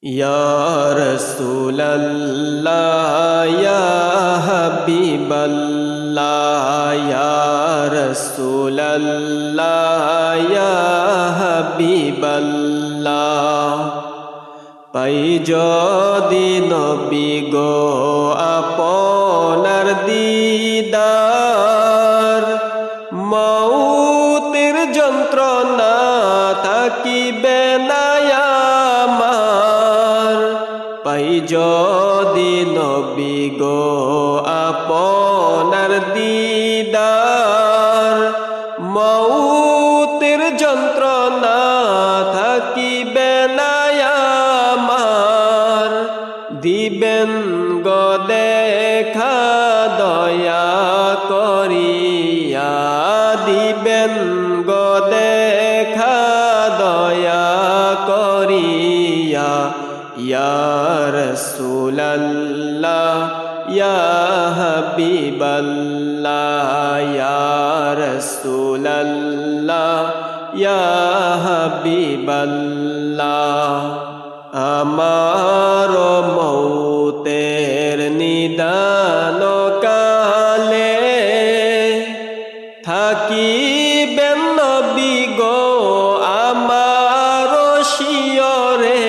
ইয়া রাসূলাল্লাহ ইয়া হাবিবাল্লাহ ইয়া রাসূলাল্লাহ ইয়া হাবিবাল্লাহ পাই যদি নবী গো আপনার দিদার মউতের যন্ত্রণা থাকিবে না আমার পাই যদি নবী গো আপনার দিদার মউতের যন্ত্রণা থাকিবে না আমার দিবেন গো দেখা দয়া করিয়া দিবেন গো দেখা দয়া করিয়া ইয়া রাসূলাল্লাহ ইয়া হাবিবাল্লাহ ইয়া রাসূলাল্লাহ ইয়া হাবিবাল্লাহ আমার মউতের নিদান কালে থাকিবেন নবী গো আমার শিয়রে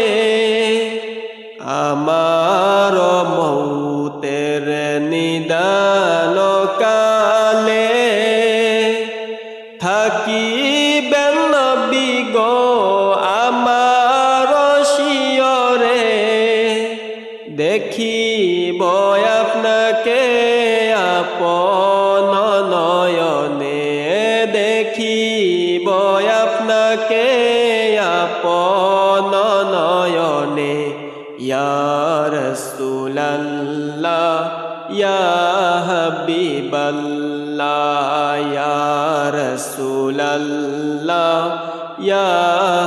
আমার মউতের নিদান কালে থাকিবেন নবী গো আমার শিয়রে দেখিব আপনাকে আপন নয়নে দেখিব আপনাকে আপন নয়নে ইয়া রাসূলাল্লাহ ইয়া হাবিবাল্লাহ ইয়া রাসূলাল্লাহ ইয়া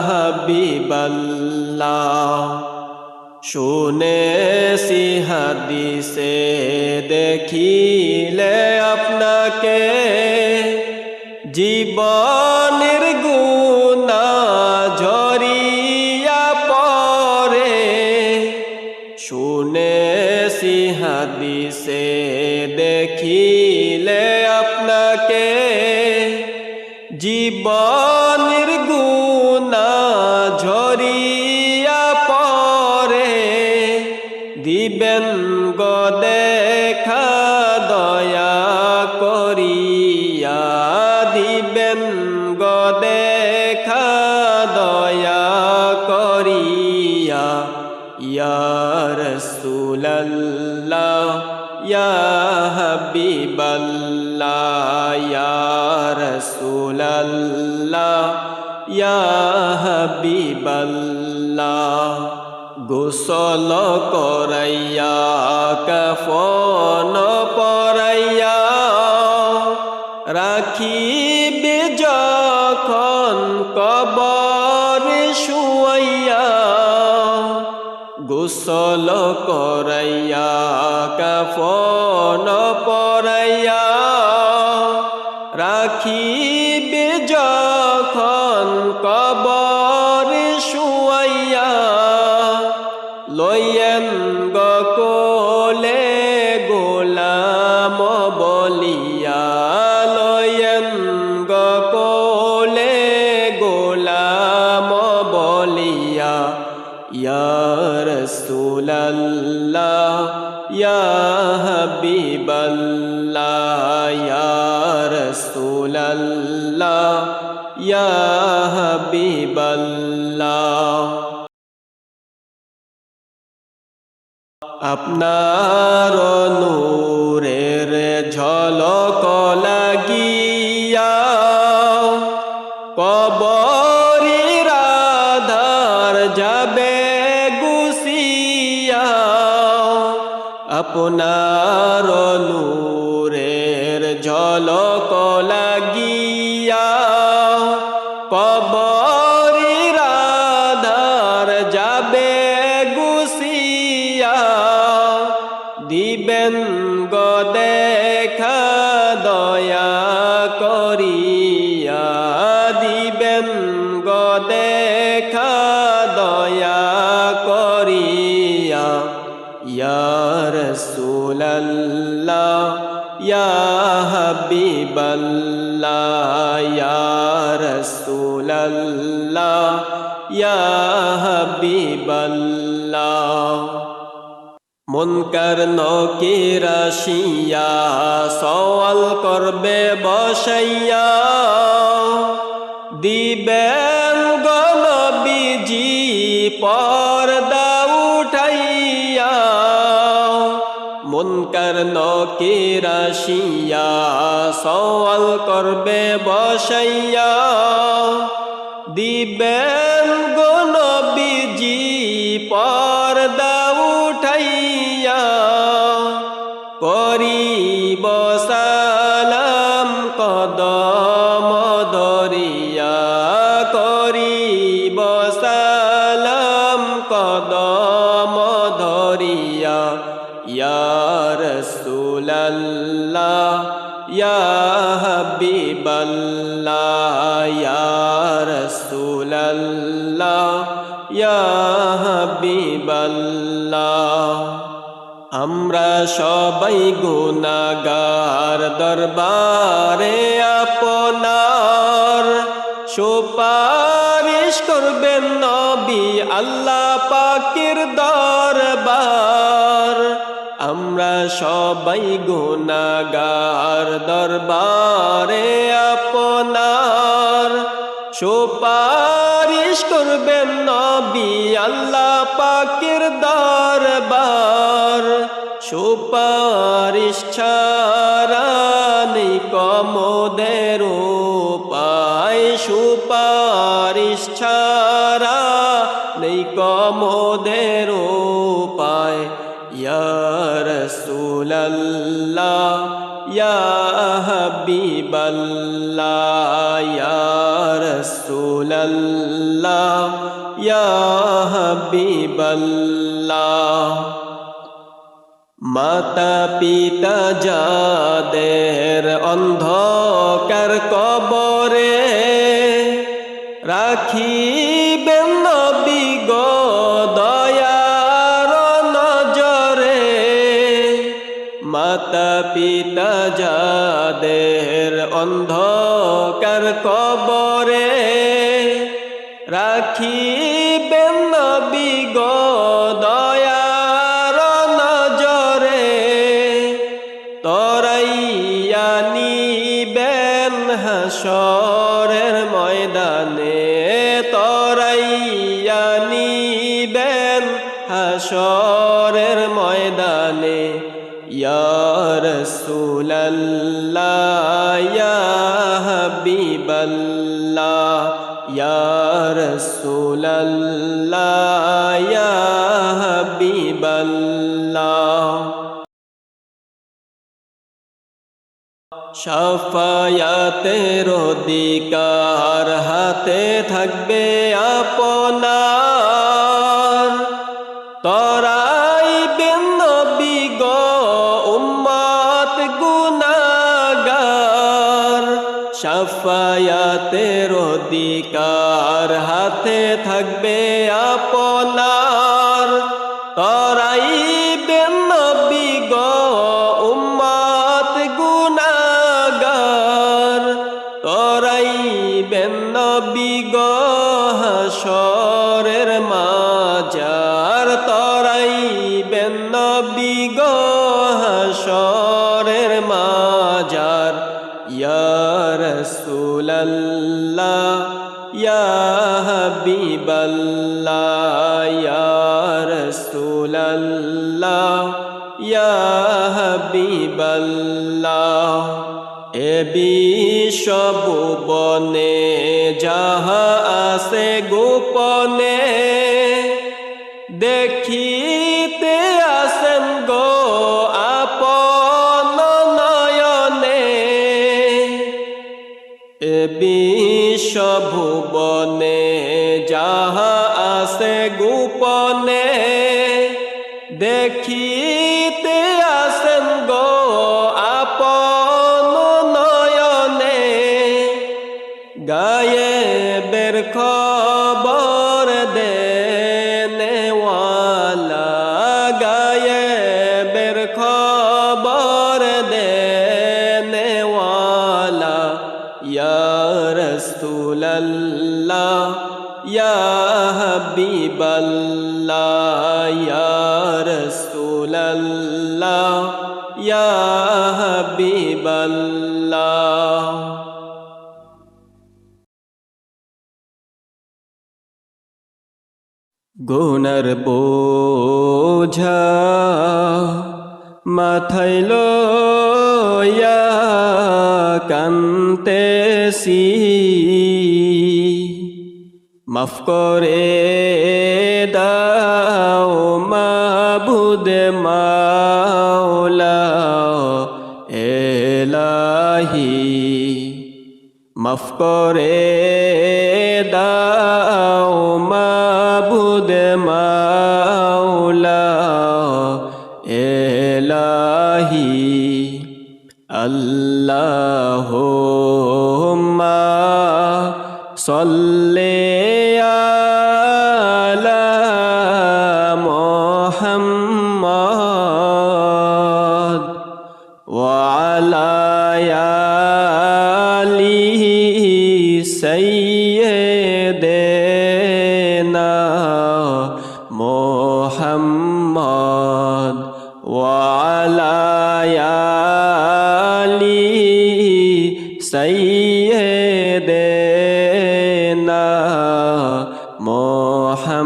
হাবিবাল্লাহ শুনেছি হাদিসে দেখিলে আপনাকে জীবনের গুনাহ ঝরিয়া পড়ে শুনেছি হাদিসে দেখিলে আপনাকে জীবনের গুনাহ ঝরিয়া পড়ে দিবেন গো দেখা দয়া করিয়া দিবেন গো দেখা দয়া করিয়া ইয়া রাসূলাল্লাহ ইয়া হাবিবাল্লাহ ইয়া রাসূলাল্লাহ ইয়া হাবিবাল্লাহ গোসল করাইয়া কাফন পরাইয়া রাখিবে যখন কবরে শুয়াইয়া গোসল করাইয়া কাফন পরাইয়া রাখিবে যখন কবরে শুয়াইয়া লইয়েন গো কোলে গোলাম বলিয়া লইয়েন গো কোলে গোলাম বলিয়া ইয়া রাসূলাল্লাহ ইয়া হাবিবাল্লাহ ইয়া রাসূলাল্লাহ ইয়া হাবিবাল্লাহ আপনার নূরের ঝলক লাগিয়া কবরের আধার যাবে গুছিয়া আপনার নূরের ঝলক লাগিয়া কবরের আধার যাবে গুছিয়া দিবেন গো দেখা দয়া করিয়া দিবেন গো দেখা দয়া করি ইয়া রাসূলাল্লাহ ইয়া হাবিবাল্লাহ ইয়া রাসূলাল্লাহ ইয়া হাবিবাল্লাহ মুনকার নকির আসিয়া সওয়াল করবে বসাইয়া দিবেন গো নবীজি পর্দা উঠাইয়া মুনকার নকির আসিয়া সওয়াল করবে বসাইয়া দিবেন গো নবীজি পর্দা উঠাইয়া করিব সালাম কদম ধরিয়া করিব সালাম কদম ধরিয়া ইয়া রাসূলাল্লাহ ইয়া হাবিবাল্লাহ ইয়া রাসূলাল্লাহ ইয়া হাবিবাল্লাহ আমরা সবাই গুনাহগার দরবারে আপনার সুপারিশ করবেন নবী আল্লাহ পাকের দরবার আমরা সবাই গুনাহগার দরবারে আপনার সুপারিশ করবেন নবী আল্লাহ পাকের দরবার সুপারিশ ছাড়া নেই কমোদের উপায় সুপারিশ ছাড়া নেই কমোদের উপায় ইয়া রাসূলাল্লাহ ইয়া হাবিবাল্লাহ ইয়া রাসূলাল্লাহ ইয়া হাবিবাল্লাহ মাতা পিতা যাদের অন্ধকার কবরে রাখিবেন নবী গো দয়ার নজরে মাতা পিতা যাদের অন্ধকার কবরে রাখিবেন নবী গো দয়ার নজরে তরাইয়া নিবেন হাসরের ময়দানে তরাইয়া নিবেন হাসরের ময়দানে ইয়া রাসূলাল্লাহ ইয়া হাবিবাল্লাহ ইয়া রাসূলাল্লাহ ইয়া হাবিবাল্লাহ শাফায়াতের অধিকার হাতে থাকবে আপনার তরাইবেন নবী গো উম্মত গুনাহগার শাফায়াতের অধিকার হাতে থাকবে আপনার তরাইবেন নবী গো উম্মত গুনাহগার তরাইবেন নবী গো হাসরের মাজার তরাইবেন নবী গো হাসরের মাজার ইয়া রাসূলাল্লাহ ইয়া হাবিবাল্লাহ ইয়া রাসূলাল্লাহ ইয়া হাবিবাল্লাহ এ বিশ্বভুবনে যাহা আছে গোপনে দেখিতে আসেন গো আপন নয়নে এ বিশ্বভুবনে যাহা আছে গোপনে দেখিতে আসেন গো আপন নয়নে গায়েবের খবর দেনেওয়ালা গায়ে হাবিবাল্লাহ ইয়া রাসূলাল্লাহ ইয়া হাবিবাল্লাহ। গুনার বোঝা মাথায় লইয়া কান্তেছি, মাফ করে দাও মাবুদ মাওলা এলাহি, মাফ করে দাও মাবুদ মাওলা এলাহি। আল্লাহুম্মা সাল্লি আলা মুহাম্মাদ ওয়া আলা আলিহি সাইয়্যিদিনা মুহাম্মাদ ওয়া আলা আলিহি সাইয়্যিদিনা মুহাম্মাদ।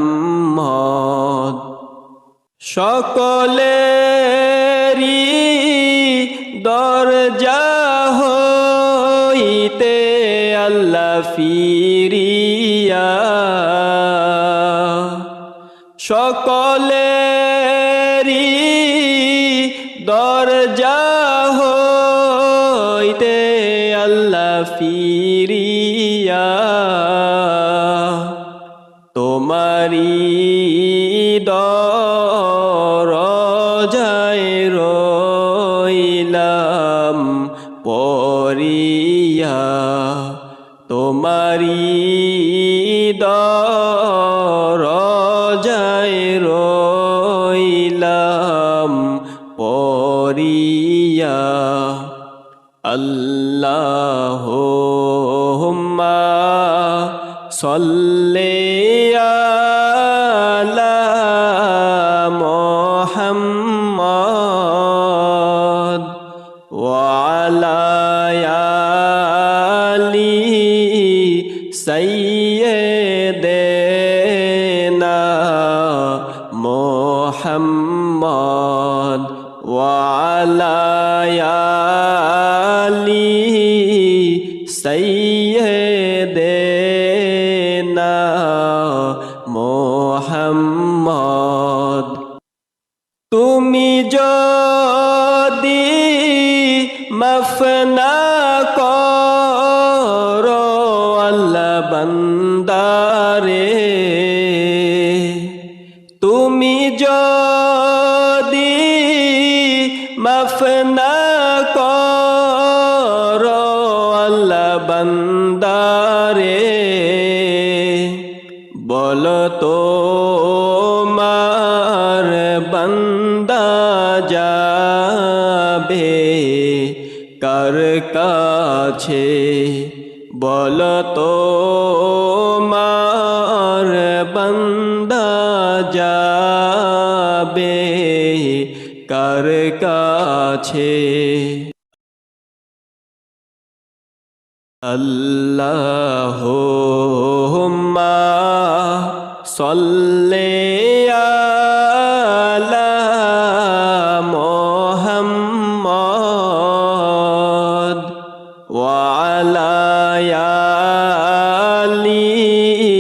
সকলেরই দরজা হইতে আল্লাহ ফিরিয়া, সকলেরই দরজা হইতে আল্লাহ ফিরিয়া, তোমারি দরজায় রইলাম পরিয়া, তোমারি দরজায় রইলাম পরিয়া। আল্লাহুম্মা সাল্লি আলা মুহাম্মাদ ওয়া আলা আলিহি সাইয়্যিদিনা মুহাম্মাদ ওয়া আলা আলিহি সাইয়্যিদিনা মুহাম্মাদ। তুমি যদি মাফ না করো আল্লাহ বান্দারে, তুমি যদি মাফ না করো আল্লাহ বান্দারে, বলো তোমার বান্দা যাবে কার কাছে, বলো তোমার বান্দা যাবে কার কাছে। আল্লাহুম্মা সাল্লি আলা মুহাম্মাদ ওয়া আলা আলিহি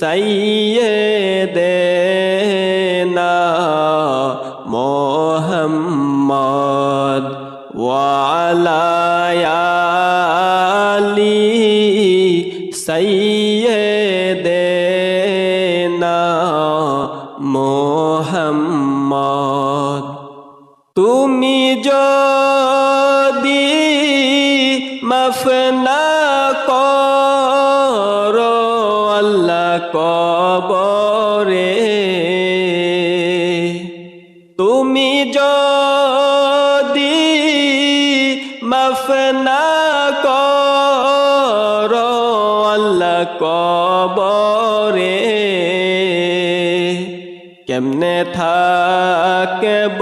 সাইয়্যিদিনা মুহাম্মাদ ওয়া আলা আলিহি সাইয়্যিদিনা মুহাম্মাদ। তুমি যদি মাফ না করো আল্লাহ কবরে, তুমি যদি মাফ না করো আল্লাহ কবরে, কেমনে থাকব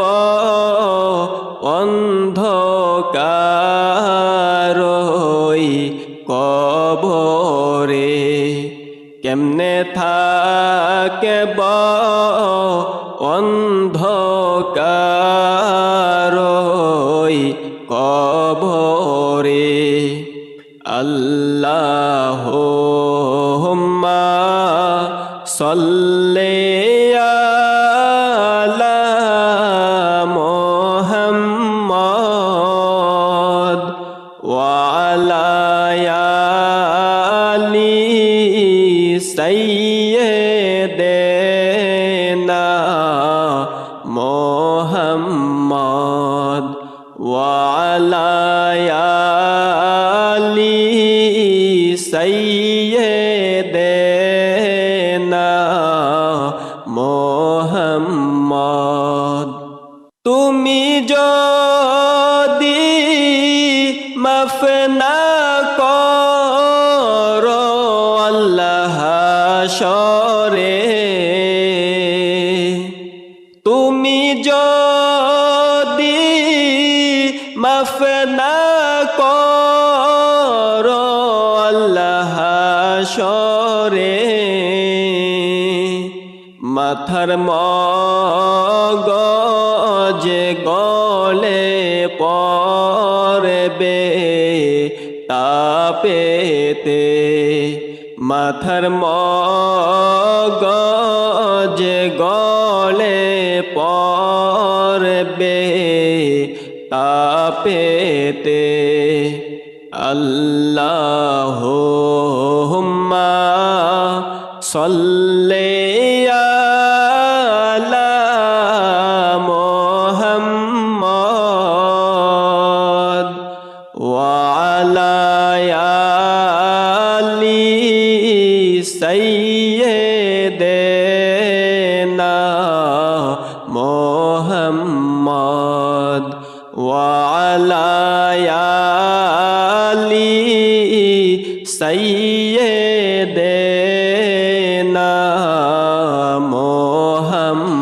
অন্ধকার কবরে, কেমনে থাকব অন্ধকার কবরে। আল্লাহুম্মা সাল্লি আলা মুহাম্মাদ ওয়া আলা আলি সাইয়্যিদিনা মুহাম্মাদ ওয়া আলা আলি সাইয়্যিদিনা মুহাম্মাদ। তুমি যদি মাফ না করো আল্লাহ হাশরে, তুমি যদি মাফ না করো আল্লাহ হাশরে, মাথার মগজ গলে পড়বে তাপেতে, মাথার মগজ গলে পড়বে তাপেতে। আল্লাহুম্মা সাল্লি আলা মুহাম্মাদ ওয়া আলা আলি সাইয়্যিদিনা মুহাম্মাদ ওয়া আলা আলি সাইয়্যিদিনা মুহাম্মাদ।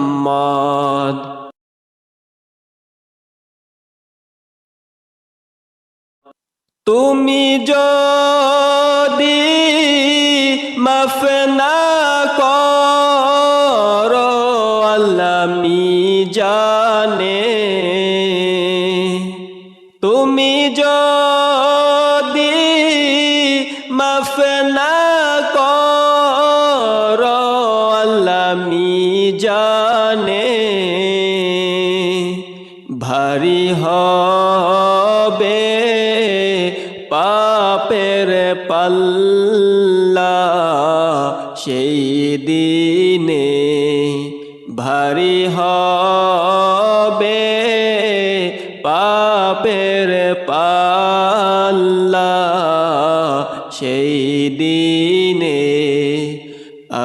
তুমি যদি মাফ না করো আল্লাহ মিজানে, তুমি যদি মাফ না করো আল্লাহ মিজানে, ভারী হবে পাপের পাল্লা সেই দিনে, ভারী হবে পাপের পাল্লা সেই দিনে।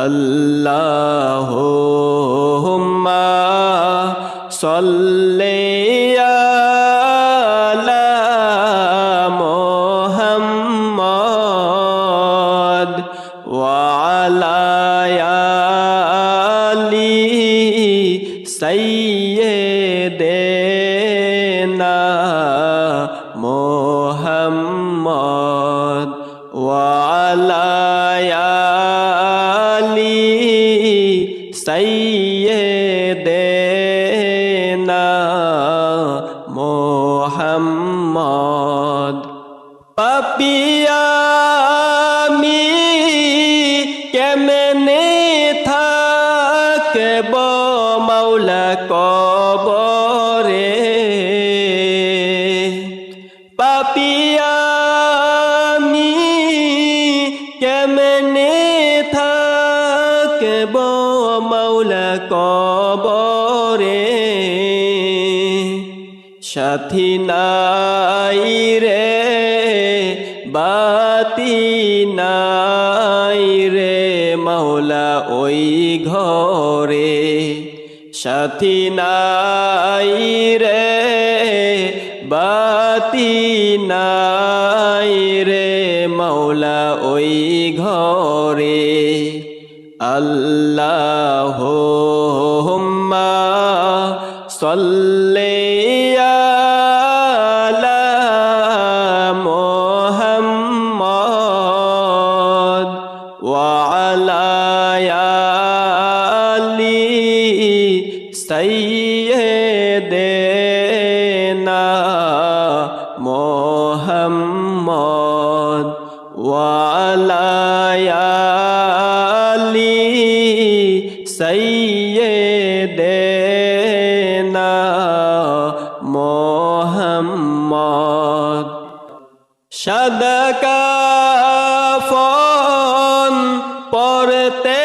আল্লাহুম্মা সাল্লি আলা মুহাম্মাদ ওয়া আলা আলি সাইয়্যিদিনা মুহাম্মাদ ওয়া আলা আলি সাইয়্যিদিনা মুহাম্মাদ। পাপী আমি কেমনে থাকব মাওলা কবরে, পাপী আমি কেমনে থাকব মাওলা কবরে, সাথী নাই রে বাতি নাই রে মাওলা ওই ঘরে, সাথী নাই রে বাতি নাই রে মাওলা ওই ঘরে। আল্লাহ সাল্লি আলা মুহাম্মদ ওয়া আলা আলি সাইয়্যিদিনা মুহাম্মদ ওয়া আলা আলি সাইয়্যিদিনা মুহাম্মদ সাদা কাফন পরতে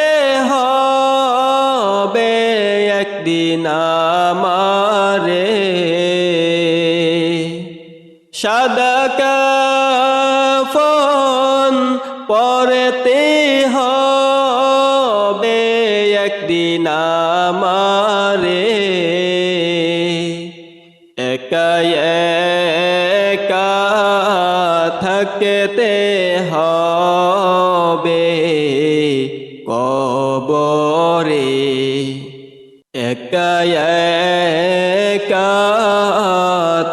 হবে একদিন আমারে সাদা কাফন পরতে হবে একদিন আমারে একা একা থাকতে হবে কবরে একা একা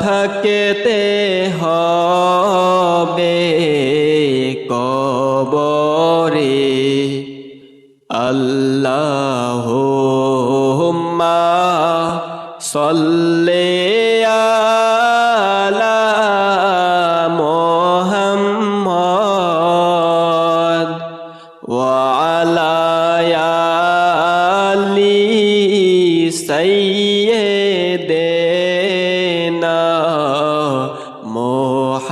থাকতে হবে কবরে আল্লাহুম্মা সাল্লি আলা মুহাম্মদ ওয়া আলা আলি সাইয়্যিদিনা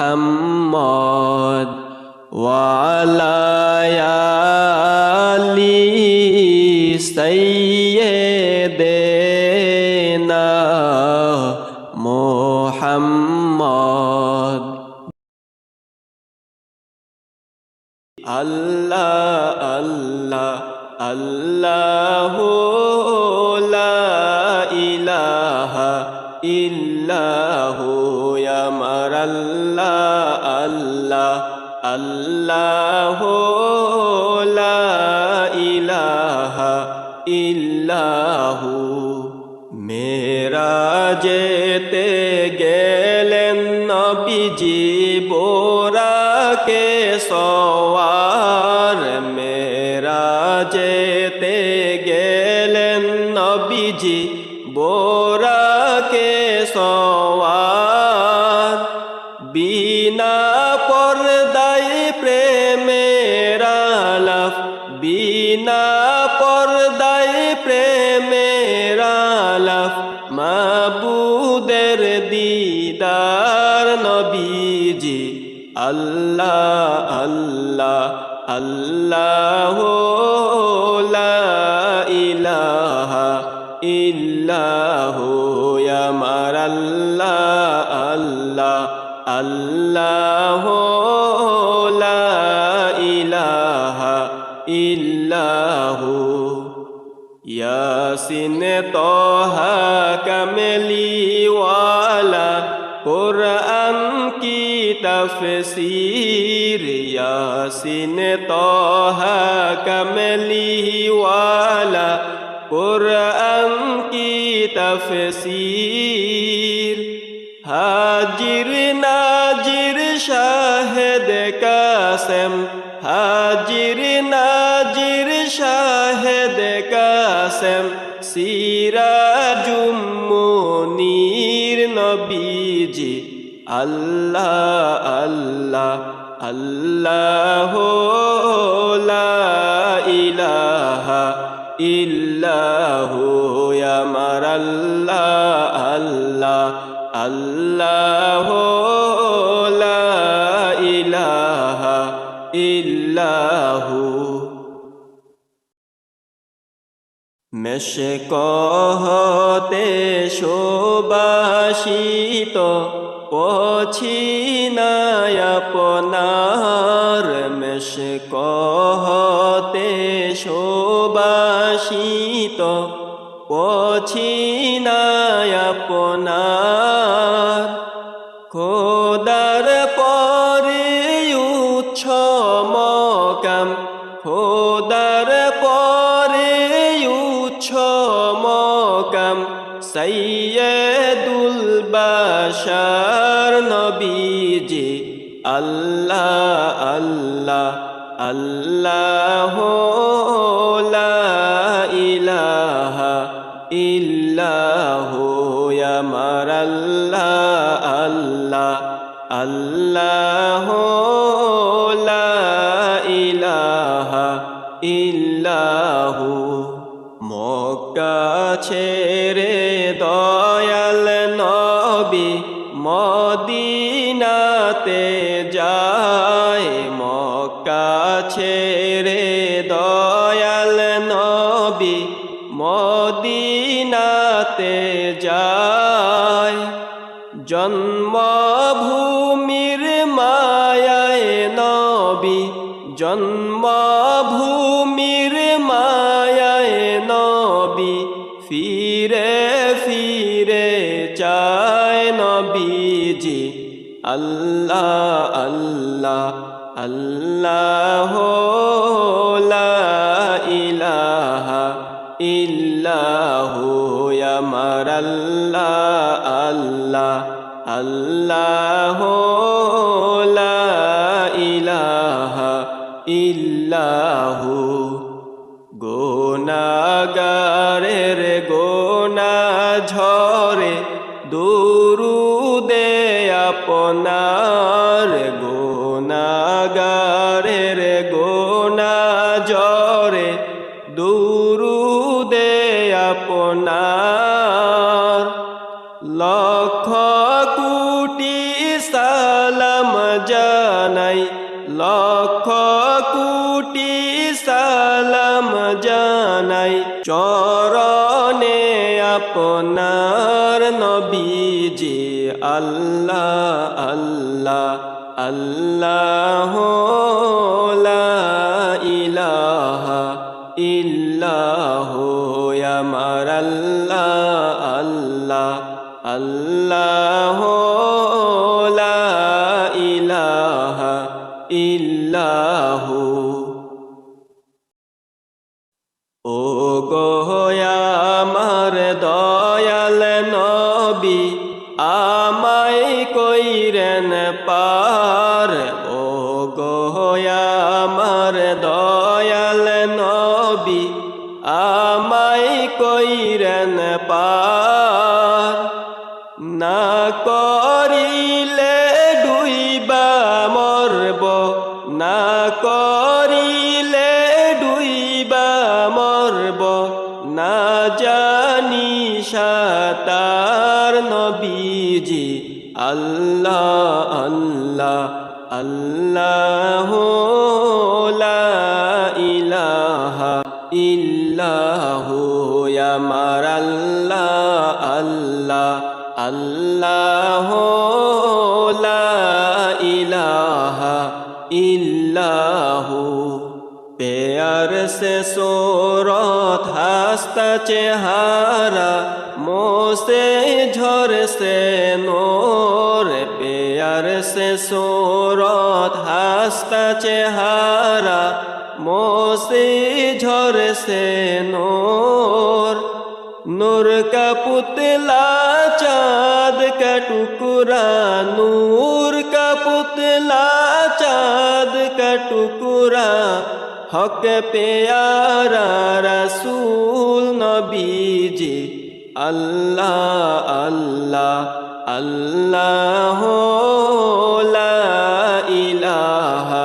মুহাম্মদ ওয়া আলা আলি সাইয়্যিদিনা মুহাম্মদ আল্লাহ আল্লাহ আল্লাহু লা ইলাহা ইল্লাহু আমার আল্লাহ আল্লাহ আল্লাহু লা ইলাহা ইল্লাহু মেরাজেতে গেলেন নবীজি বোরাকে সওয়ার মেরাজেতে গেলেন নবীজি বোরাকে সওয়ার বিনা পর্দায় প্রেমের আলাপ বিনা পর্দায় প্রেমের আলাপ মাবুদের দিদার নবীজি আল্লাহ আল্লাহ আল্লাহু লা ইলাহা ইল্লাহু আমার আল্লাহ আল্লাহ আল্লাহু লা ইলাহা ইল্লাহু ইয়াসিন তোহা কামলিওয়ালা কুরআন কি তফসীর ইয়াসিন তোহা কামলিওয়ালা কুরআন কি তফসীর হাজির নাজির শাহেদ কাসেম হাজির নাজির শাহেদ কাসেম সিরাজুম মুনীর নবীজি আল্লাহ আল্লাহ আল্লাহু লা ইলাহা ইল্লাহু আমার আল্লাহ আল্লাহ আল্লাহু লা ইলাহা ইল্লাহু মেশকহতে সুবাসিত পছিনায় আপনার মেশকহতে সুবাসিত পছিনায় আপনার খোদার পরে উচ্ছ মকাম খোদার পরে উচ্ছ মকাম সাইয়্যিদুল বাশার নবীজি আল্লাহ আল্লাহ আল্লাহ লা ইলাহা ইল্লাহু আমার আল্লাহ আল্লাহ আল্লাহ লা ইলাহা ইল্লাহু মক্কা ছেড়ে দয়াল নবী মদিনাতে যায় মক্কা ছেড়ে দয়াল নবী মদিনাতে যায় জন্মভূমির মায়ায় নবী জন্মভূমির মায়ায় নবী ফিরে ফিরে চায় নবীজি আল্লাহ আল্লাহ আল্লাহ লা ইলাহা ইল্লাহু আমার আল্লাহ আল্লাহ আল্লাহ লা ইলাহা ইল্লাহু গুনাহগারের গুনাহ ঝরে দুরুদে আপনার গুনাহগারের গুনাহ ঝরে দুরুদে আপনার লক্ষ কোটি সালাম জানাই লক্ষ কোটি সালাম জানাই চরণে আপনার নবীজি আল্লাহ আল্লাহ আল্লাহ লা ইলাহা ইল্লাহু আমার আল্লাহ আল্লাহ আল্লাহ লা ইলাহা ইল্লাহু ও গো আমার দয়াল নবী আমায় কইরেন পার ও গো আমার দয়াল নবী আমায় কইরেন পার না করিলে ডুইবা মরব না করিলে ডুইবা মরব না জানি সাতার নবীজি আল্লাহ আল্লাহ আল্লাহ লা ইলাহা ইল্লাহু আমার আল্লাহ আল্লাহ আল্লাহ লা ইলাহা ইল্লাহু प्यार से सूरत हंसता चेहरा मुँह से झर से नूर प्यार से सूरत हंसता चेहरा मुँह से झर से नूर नूर का पुतला चाँद का टुकड़ा नूर का पुतला चाँद का टुकड़ा हक प्यारा रसूल नबीजी अल्लाह अल्लाह अल्लाह ला इलाहा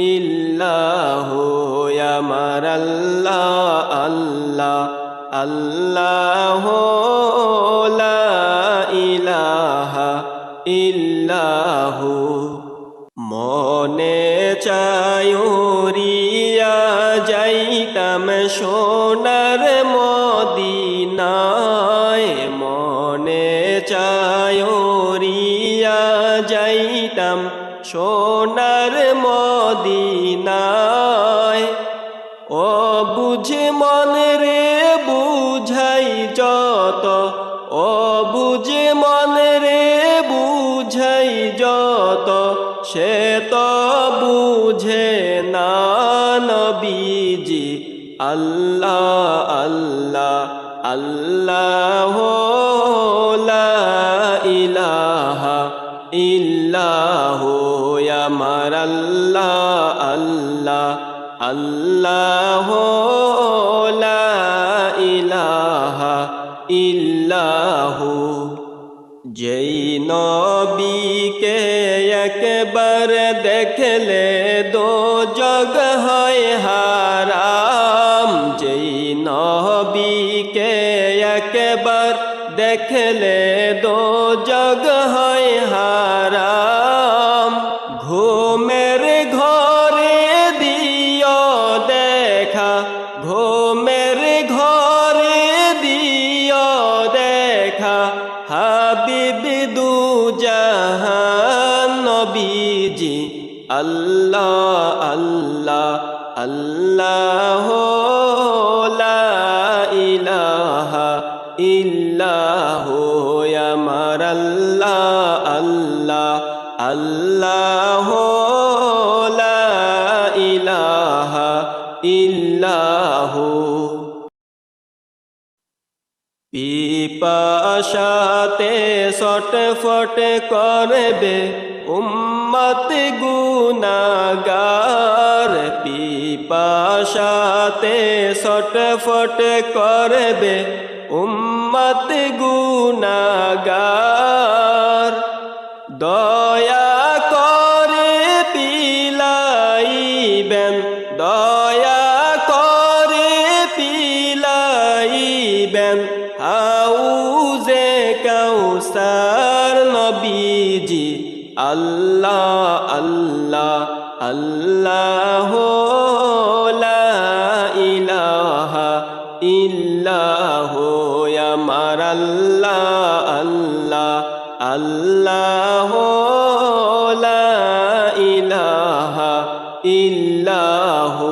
इल्लाहु या मर अल्लाह अल्लाह अल्लाह ला इलाहा इल्लाहु মনে চায়ুরিয়া যাইতাম সোনার মদিনায় মনে চায়ুরিয়া যাইতাম সোনার মদিনায় ও বুঝে মন রে বুঝাই যত ও বুঝে মন রে বুঝাই যত সে তো বুঝে না নবীজি আল্লাহ আল্লাহ আল্লাহ লা ইলাহা ইল্লাহু আমার আল্লাহ আল্লাহ আল্লাহ লা ইলাহা ইল্লাহু যেই নবীকে একবার দেখলে দোজখ হয় হারাম যেই নবীকে একবার দেখলে দোজখ হয় হারাম ঘুমের ঘরে দিও দেখা ঘুমের ঘরে দিও দেখা হাবিব দু জাহান নবীজি আল্লাহ আল্লাহ আল্লাহ লা ইলাহা ইল্লাহু আমার আল্লাহ আল্লাহ আল্লাহ লা ইলাহা ইল্লাহু পিপাসাতে ছটফট করবে উম্মত গুনাহগার পিপাসাতে ছটফট করবে উম্মত গুনাহগার দয়া করে পিলাইবেন দয়া করে পিলাইবেন হাউজে কাউসার নবীজি আল্লাহ আল্লাহ আল্লাহ লা ইলাহা ইল্লাহু আমার আল্লাহ আল্লাহ আল্লাহ লা ইলাহা ইল্লাহু